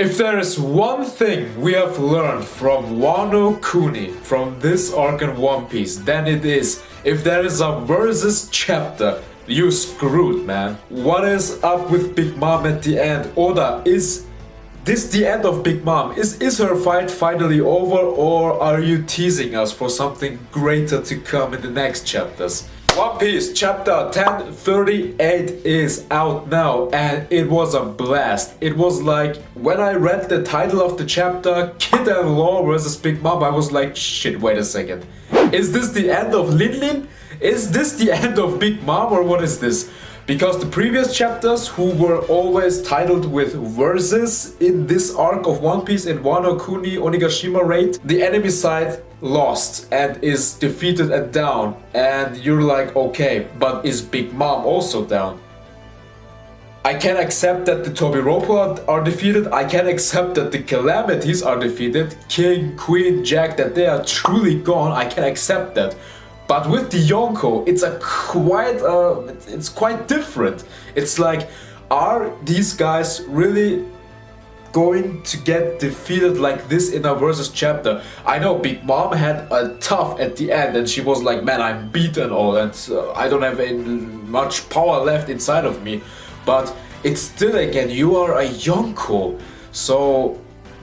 If there is one thing we have learned from Wano Kuni, from this arc in One Piece, then it is, if there is a versus chapter, you screwed, man. What is up with Big Mom at the end? Oda, is this the end of Big Mom? Is her fight finally over, or are you teasing us for something greater to come in the next chapters? One Piece chapter 1038 is out now, and it was a blast. It was like, when I read the title of the chapter, Kid and Law versus Big Mom, I was like, shit, wait a second. Is this the end of Lin Lin? Is this the end of Big Mom, or what is this? Because the previous chapters, who were always titled with verses in this arc of One Piece in Wano Kuni Onigashima raid, the enemy side lost and is defeated and down, and you're like, okay, but is Big Mom also down? I can accept that the Tobiropo are defeated, I can accept that the Calamities are defeated, King, Queen, Jack, that they are truly gone, I can accept that. But with the Yonko, it's quite different. It's like, are these guys really going to get defeated like this in a versus chapter? I know Big Mom had a tough at the end, and she was like, man, I'm beaten all, and I don't have much power left inside of me. But it's still, again, you are a Yonko, so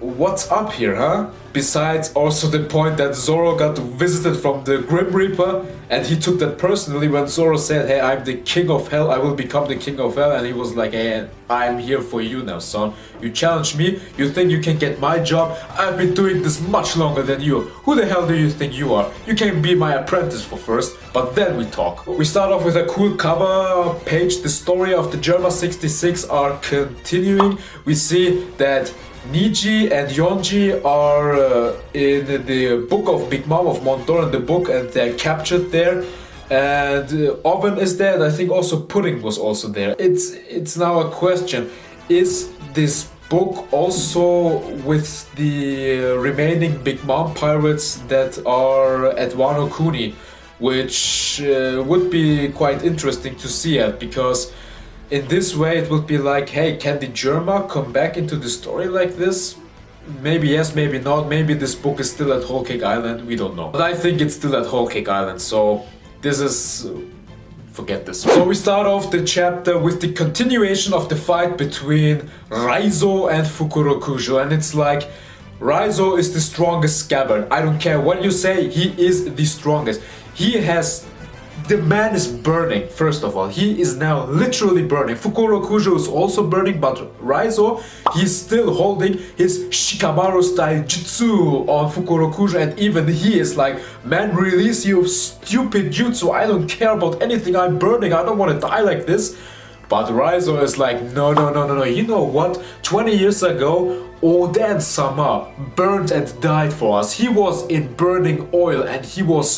what's up here, huh? Besides also the point that Zoro got visited from the Grim Reaper, and he took that personally when Zoro said, hey, I'm the king of hell, I will become the king of hell, and he was like, hey, I'm here for you now, son. You challenge me, you think you can get my job? I've been doing this much longer than you. Who the hell do you think you are? You can be my apprentice for first, but then we talk. We start off with a cool cover page. The story of the Germa 66 are continuing. We see that Niji and Yonji are in the book of Big Mom of Mondor in the book, and they're captured there. And Oven is there, and I think also Pudding was also there. It's now a question, is this book also with the remaining Big Mom pirates that are at Wano Kuni? Which would be quite interesting to see it, because in this way it would be like, hey, can the Germa come back into the story like this? Maybe yes, maybe not. Maybe this book is still at Whole Cake Island, we don't know. But I think it's still at Whole Cake Island, so this is... forget this. So we start off the chapter with the continuation of the fight between Raizo and Fukurokujo, and it's like, Raizo is the strongest scabbard. I don't care what you say, he is the strongest. He has... the man is burning, first of all. He is now literally burning. Fukurokujo is also burning, but Raizo, he's still holding his Shikamaru style jutsu on Fukurokujo, and even he is like, man, release your stupid jutsu, I don't care about anything, I'm burning, I don't want to die like this. But Raizo is like, no, you know what? 20 years ago, Oden-sama burned and died for us. He was in burning oil, and he was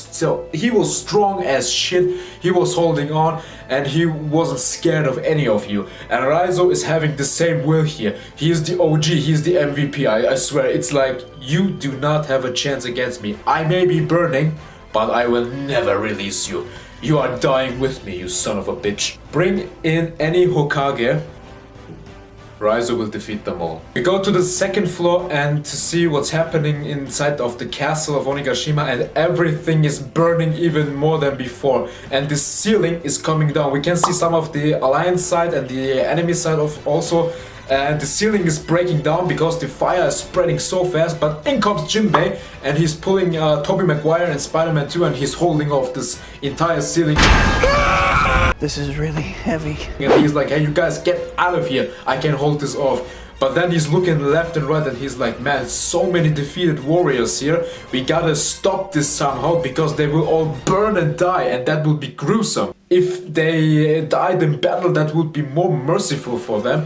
strong as shit. He was holding on, and he wasn't scared of any of you. And Raizo is having the same will here. He is the OG, he's the MVP, I swear. It's like, you do not have a chance against me. I may be burning, but I will never release you. You are dying with me, you son of a bitch. Bring in any Hokage, Raizo will defeat them all. We go to the second floor and to see what's happening inside of the castle of Onigashima, and everything is burning even more than before. And the ceiling is coming down. We can see some of the alliance side and the enemy side of also. And the ceiling is breaking down because the fire is spreading so fast. But in comes Jinbei, and he's pulling Tobey Maguire and Spider-Man 2, and he's holding off this entire ceiling. This is really heavy. And he's like, hey, you guys get out of here, I can hold this off. But then he's looking left and right, and he's like, man, so many defeated warriors here. We gotta stop this somehow, because they will all burn and die, and that would be gruesome. If they died in battle, that would be more merciful for them.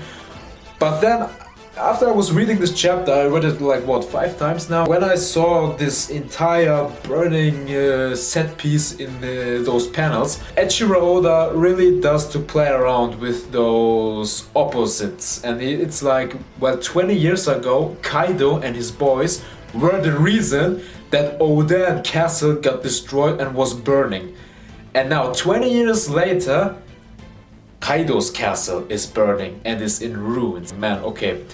But then, after I was reading this chapter, I read it like, what, 5 times now? When I saw this entire burning set piece in those panels, Eiichiro Oda really does to play around with those opposites. And it's like, well, 20 years ago, Kaido and his boys were the reason that Oden Castle got destroyed and was burning. And now, 20 years later, Kaido's castle is burning and is in ruins. Man, okay.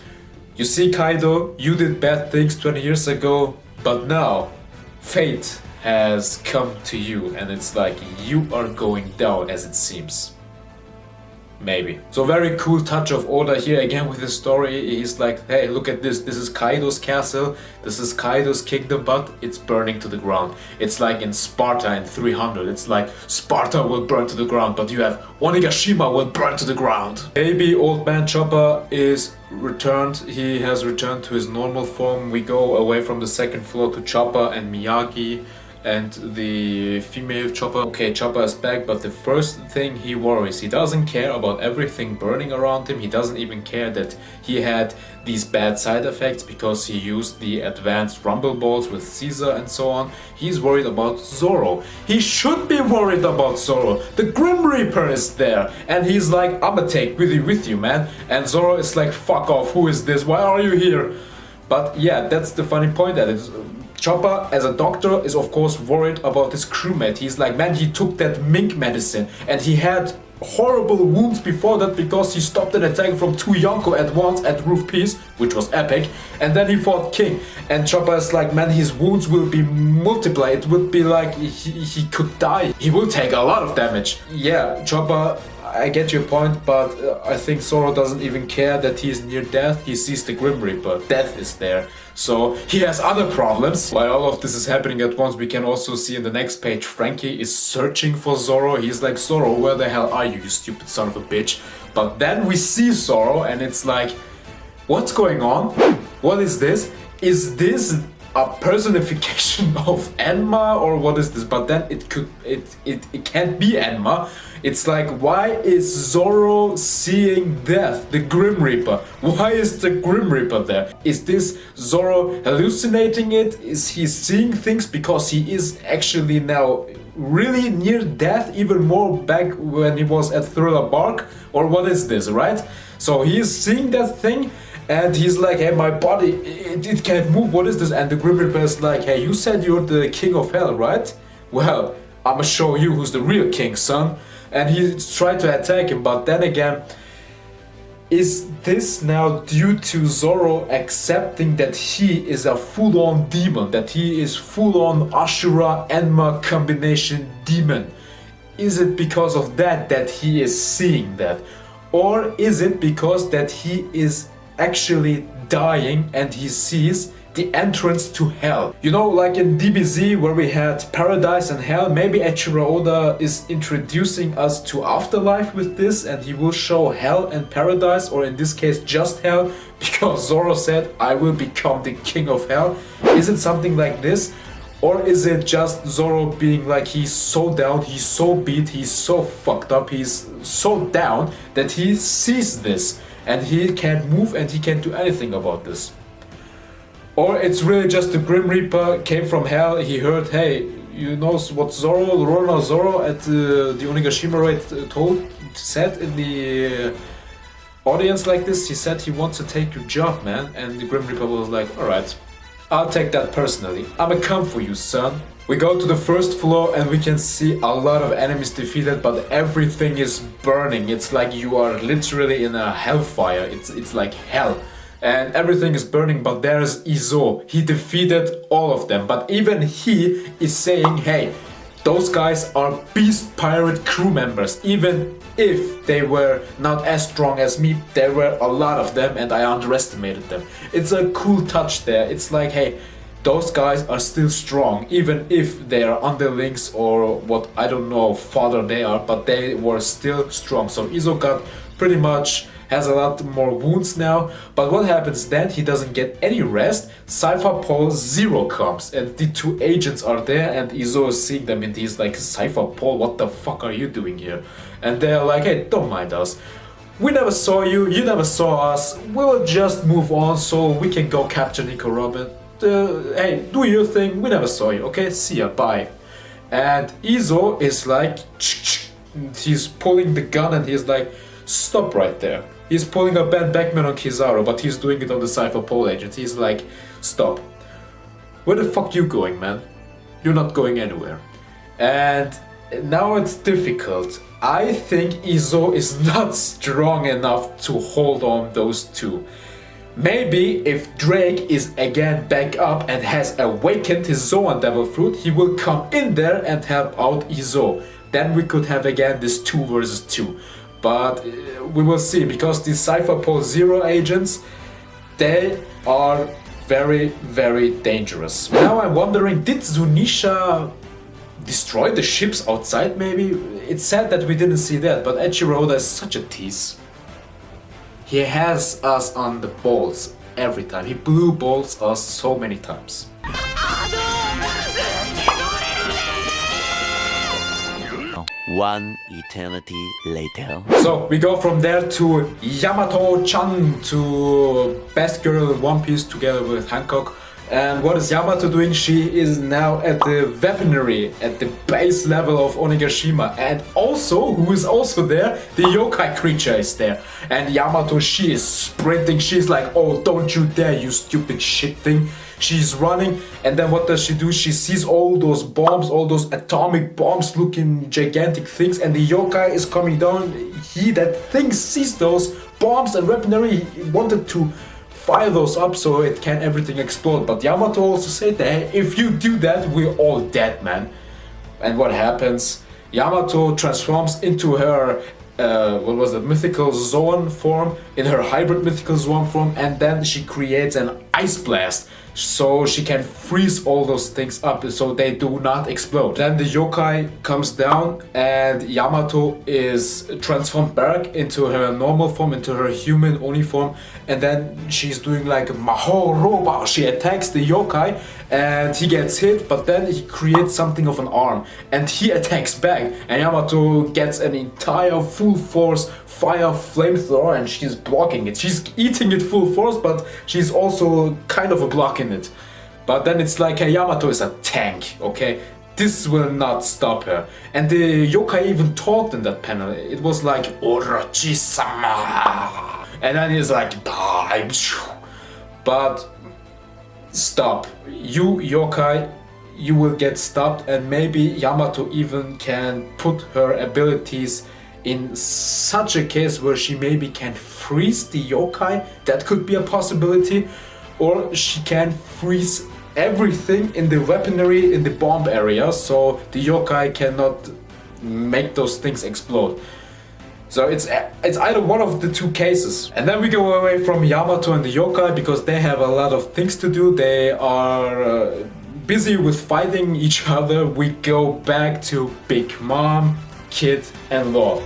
You see, Kaido, you did bad things 20 years ago, but now fate has come to you and it's like you are going down as it seems. Maybe. So very cool touch of Oda here again with his story. He's like, hey, look at this. This is Kaido's castle. This is Kaido's kingdom, but it's burning to the ground. It's like in Sparta in 300. It's like Sparta will burn to the ground, but you have Onigashima will burn to the ground. Maybe old man Chopper is returned. He has returned to his normal form. We go away from the second floor to Chopper and Miyagi and the female Chopper. Okay, Chopper is back, but the first thing he worries, he doesn't care about everything burning around him. He doesn't even care that he had these bad side effects because he used the advanced rumble balls with Caesar and so on. He's worried about Zoro. He should be worried about Zoro. The Grim Reaper is there and he's like, I'ma take with you, man. And Zoro is like, fuck off, who is this? Why are you here? But yeah, that's the funny point at it. Chopper, as a doctor, is of course worried about his crewmate. He's like, man, he took that mink medicine and he had horrible wounds before that because he stopped an attack from 2 Yonko at once at Roof Peace, which was epic, and then he fought King. And Chopper is like, man, his wounds will be multiplied. It would be like he could die. He will take a lot of damage. Yeah, Chopper, I get your point, but I think Zoro doesn't even care that he is near death. He sees the Grim Reaper. Death is there. So he has other problems. While all of this is happening at once, we can also see in the next page, Frankie is searching for Zoro. He's like, Zoro, where the hell are you, you stupid son of a bitch? But then we see Zoro and it's like, what's going on? What is this? Is this a personification of Enma or what is this? But then it can't be Enma. It's like, why is Zoro seeing death, the Grim Reaper? Why is the Grim Reaper there? Is this Zoro hallucinating it? Is he seeing things because he is actually now really near death, even more back when he was at Thriller Bark? Or what is this, right? So he is seeing that thing and he's like, hey, my body, it can't move, what is this? And the Grim Reaper is like, hey, you said you're the king of hell, right? Well, I'ma show you who's the real king, son. And he tried to attack him, but then again, is this now due to Zoro accepting that he is a full-on demon, that he is full-on Ashura-Enma combination demon? Is it because of that he is seeing that? Or is it because that he is actually dying and he sees the entrance to hell? You know, like in DBZ where we had paradise and hell, maybe Eiichiro Oda is introducing us to afterlife with this and he will show hell and paradise, or in this case just hell, because Zoro said, I will become the king of hell. Is it something like this? Or is it just Zoro being like, he's so down, he's so beat, he's so fucked up, he's so down that he sees this and he can't move and he can't do anything about this? Or it's really just the Grim Reaper came from hell, he heard, hey, you know what Zoro, Rona Zoro at the Onigashima raid said in the audience like this? He said he wants to take your job, man. And the Grim Reaper was like, alright, I'll take that personally. I'ma come for you, son. We go to the first floor and we can see a lot of enemies defeated, but everything is burning. It's like you are literally in a hellfire. It's like hell. And everything is burning, but there's Izo. He defeated all of them, but even he is saying, hey, those guys are beast pirate crew members. Even if they were not as strong as me, there were a lot of them and I underestimated them. It's a cool touch there. It's like, hey, those guys are still strong, even if they are underlings or what, I don't know, fodder they are, but they were still strong. So Izo got pretty much has a lot more wounds now, but what happens then? He doesn't get any rest. Cypher Paul Zero comes and the two agents are there and Izo is seeing them and he's like, Cypher Paul, what the fuck are you doing here? And they're like, hey, don't mind us. We never saw you, you never saw us. We'll just move on so we can go capture Nico Robin. Hey, do your thing, we never saw you, okay? See ya, bye. And Izo is like, he's pulling the gun and he's like, stop right there. He's pulling a Ben Beckman on Kizaru, but he's doing it on the Cypher Pole agent. He's like, stop. Where the fuck you going, man? You're not going anywhere. And now it's difficult. I think Izo is not strong enough to hold on those two. Maybe if Drake is again back up and has awakened his Zoan Devil Fruit, he will come in there and help out Izo. Then we could have again this 2 versus 2. But we will see, because these Cypher Pole Zero agents, they are very, very dangerous. Now I'm wondering, did Zunisha destroy the ships outside maybe? It's sad that we didn't see that, but Eiichiro Oda is such a tease. He has us on the balls every time. He blue balls us so many times. One eternity later. So we go from there to Yamato-chan, to best girl in One Piece together with Hancock. And what is Yamato doing? She is now at the weaponry, at the base level of Onigashima. And also, who is also there? The yokai creature is there. And Yamato, she is sprinting. She's like, oh, don't you dare, you stupid shit thing. She's running, and then what does she do? She sees all those bombs, all those atomic bombs looking gigantic things, and the yokai is coming down. That thing sees those bombs and weaponry. He wanted to fire those up so it can everything explode. But Yamato also said that, hey, if you do that, we're all dead, man. And what happens? Yamato transforms into her mythical Zoan form, in her hybrid mythical Zoan form, and then she creates an ice blast so she can freeze all those things up so they do not explode. Then the yokai comes down and Yamato is transformed back into her normal form, into her human Oni form, and then she's doing like Maho Roba. She attacks the yokai and he gets hit, but then he creates something of an arm and he attacks back, and Yamato gets an entire full force fire flamethrower and she's blocking it. She's eating it full force, but she's also kind of a block in it. But then it's like, hey, Yamato is a tank, okay? This will not stop her. And the yokai even talked in that panel. It was like, Orochi-sama. And then he's like, die. But stop. You yokai, you will get stopped, and maybe Yamato even can put her abilities in such a case where she maybe can freeze the yokai. That could be a possibility. Or she can freeze everything in the weaponry in the bomb area so the yokai cannot make those things explode. So it's either one of the two cases. And then we go away from Yamato and the yokai because they have a lot of things to do. They are busy with fighting each other. We go back to Big Mom, Kid and Law.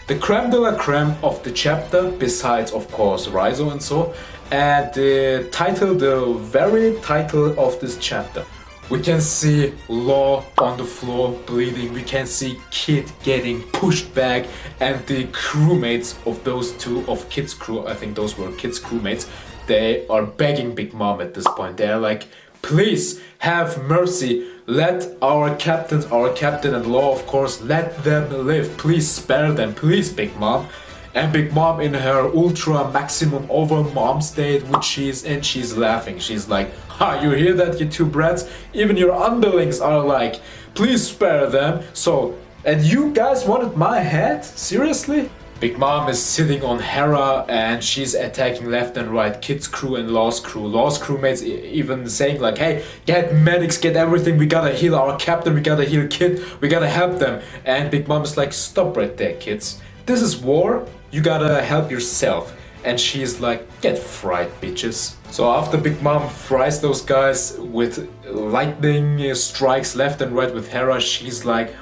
The creme de la creme of the chapter, besides of course Raizo and so, and the title, the very title of this chapter. We can see Law on the floor bleeding, we can see Kid getting pushed back, and the crewmates of those two, of Kid's crew, I think those were Kid's crewmates, they are begging Big Mom at this point. They're like, please have mercy, let our captain and Law of course, let them live, please spare them, please Big Mom. And Big Mom in her ultra maximum over mom state, which she's in, she's laughing. She's like, ha, you hear that, you two brats? Even your underlings are like, please spare them. So, and you guys wanted my head? Seriously? Big Mom is sitting on Hera and she's attacking left and right, Kid's crew and Law's crew. Law's crewmates even saying like, hey, get medics, get everything, we gotta heal our captain, we gotta heal Kid, we gotta help them. And Big Mom is like, stop right there, kids. This is war, you gotta help yourself. And she's like, get fried, bitches. So after Big Mom fries those guys with lightning strikes left and right with Hera, she's like,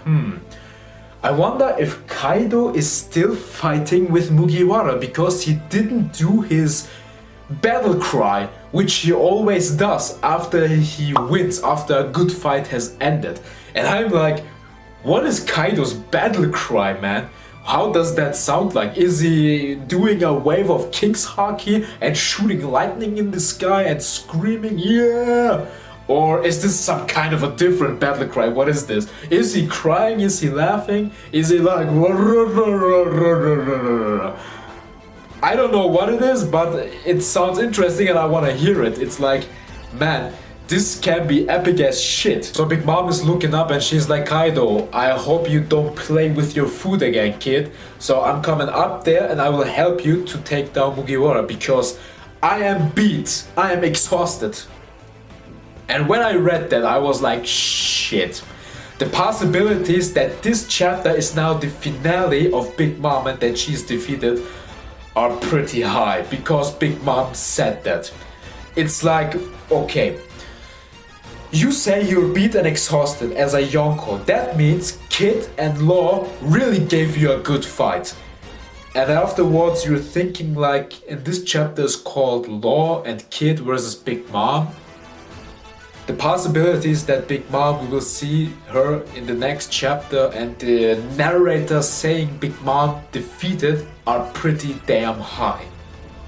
I wonder if Kaido is still fighting with Mugiwara because he didn't do his battle cry, which he always does after he wins, after a good fight has ended. And I'm like, what is Kaido's battle cry, man? How does that sound like? Is he doing a wave of King's Haki and shooting lightning in the sky and screaming, yeah? Or is this some kind of a different battle cry? What is this? Is he crying? Is he laughing? Is he like... I don't know what it is, but it sounds interesting and I want to hear it. It's like, man, this can be epic as shit. So Big Mom is looking up and she's like, Kaido, I hope you don't play with your food again, kid. So I'm coming up there and I will help you to take down Mugiwara because I am beat. I am exhausted. And when I read that, I was like, shit. The possibilities that this chapter is now the finale of Big Mom and that she's defeated are pretty high, because Big Mom said that. It's like, okay, you say you're beat and exhausted as a Yonko. That means Kid and Law really gave you a good fight. And afterwards you're thinking like, in this chapter is called Law and Kid versus Big Mom. The possibilities that Big Mom, we will see her in the next chapter and the narrator saying Big Mom defeated are pretty damn high.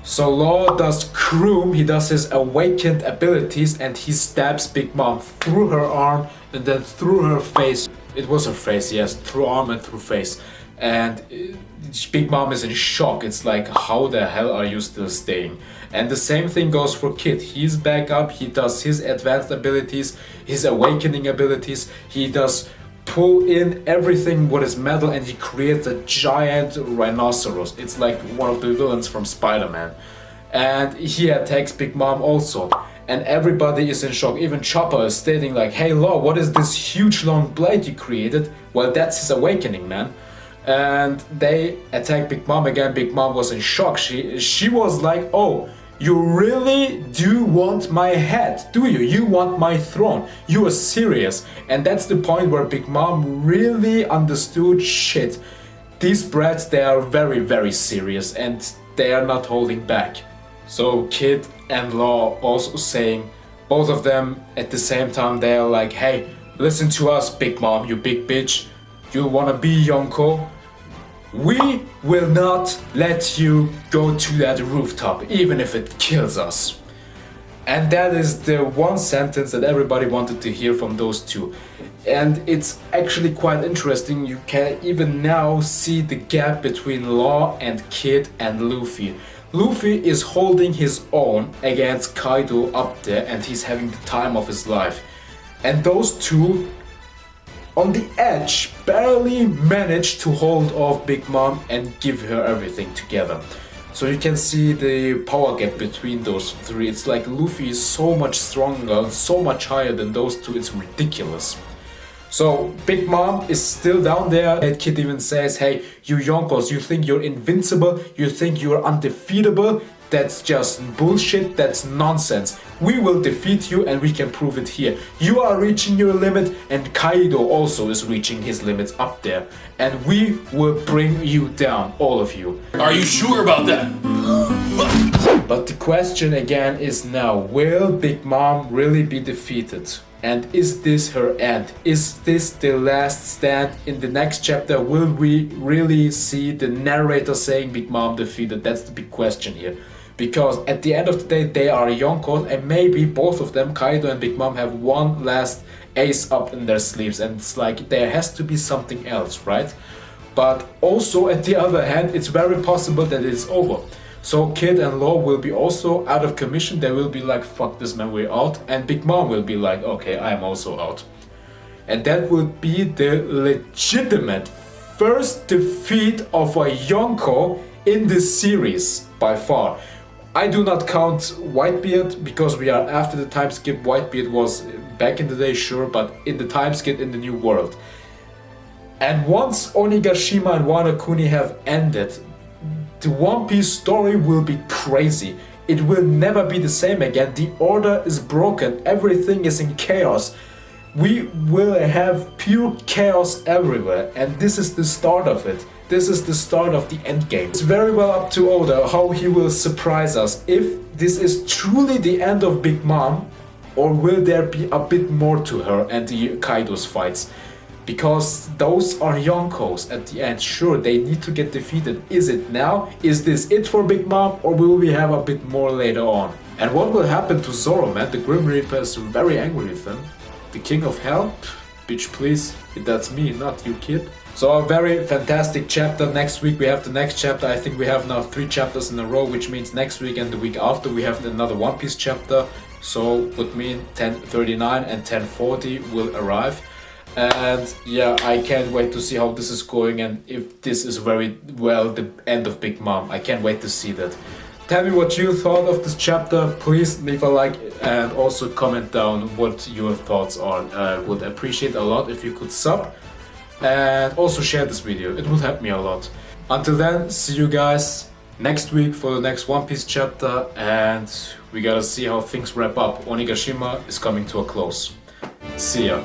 So Law does Kroom, he does his awakened abilities and he stabs Big Mom through her arm and then through her face. It was her face, yes, through arm and through face. And Big Mom is in shock. It's like, how the hell are you still staying? And the same thing goes for Kid. He's back up, he does his advanced abilities, his awakening abilities, he does pull in everything what is metal and he creates a giant rhinoceros. It's like one of the villains from Spider-Man. And he attacks Big Mom also. And everybody is in shock. Even Chopper is stating like, hey Law, what is this huge long blade you created? Well, that's his awakening, man. And they attack Big Mom again. Big Mom was in shock. She was like, oh, you really do want my head, do you? You want my throne. You are serious. And that's the point where Big Mom really understood, shit, these brats, they are very, very serious and they are not holding back. So Kid and Law also saying, both of them at the same time, they are like, hey, listen to us, Big Mom, you big bitch. You wanna be Yonko? We will not let you go to that rooftop, even if it kills us. And that is the one sentence that everybody wanted to hear from those two. And it's actually quite interesting. You can even now see the gap between Law and Kid and Luffy. Luffy is holding his own against Kaido up there and he's having the time of his life. And those two on the edge barely managed to hold off Big Mom and give her everything together. So you can see the power gap between those three. It's like Luffy is so much stronger, so much higher than those two, it's ridiculous. So Big Mom is still down there. That Kid even says, hey, you Yonkos, you think you're invincible? You think you're undefeatable? That's just bullshit, that's nonsense. We will defeat you and we can prove it here. You are reaching your limit and Kaido also is reaching his limits up there. And we will bring you down, all of you. Are you sure about that? But the question again is now, will Big Mom really be defeated? And is this her end? Is this the last stand? In the next chapter, will we really see the narrator saying Big Mom defeated? That's the big question here. Because at the end of the day, they are Yonkos and maybe both of them, Kaido and Big Mom, have one last ace up in their sleeves. And it's like, there has to be something else, right? But also, at the other hand, it's very possible that it's over. So Kid and Law will be also out of commission. They will be like, fuck this man, we're out. And Big Mom will be like, okay, I'm also out. And that will be the legitimate first defeat of a Yonko in this series, by far. I do not count Whitebeard because we are after the time skip. Whitebeard was back in the day, sure, but in the time skip in the new world. And once Onigashima and Wano Kuni have ended, the One Piece story will be crazy. It will never be the same again. The order is broken. Everything is in chaos. We will have pure chaos everywhere. And this is the start of it. This is the start of the end game. It's very well up to Oda how he will surprise us. If this is truly the end of Big Mom, or will there be a bit more to her and the Kaido's fights? Because those are Yonkos at the end. Sure, they need to get defeated. Is it now? Is this it for Big Mom? Or will we have a bit more later on? And what will happen to Zoro, man? The Grim Reaper is very angry with him. The King of Hell? Bitch, please. That's me, not you, kid. So a very fantastic chapter. Next week we have the next chapter. I think we have now 3 chapters in a row, which means next week and the week after we have another One Piece chapter. So would mean 1039 and 1040 will arrive. And yeah, I can't wait to see how this is going and if this is very well the end of Big Mom. I can't wait to see that. Tell me what you thought of this chapter. Please leave a like and also comment down what your thoughts are. I would appreciate a lot if you could sub and also share this video. It would help me a lot. Until then, see you guys next week for the next One Piece chapter, and we gotta see how things wrap up. Onigashima is coming to a close. See ya.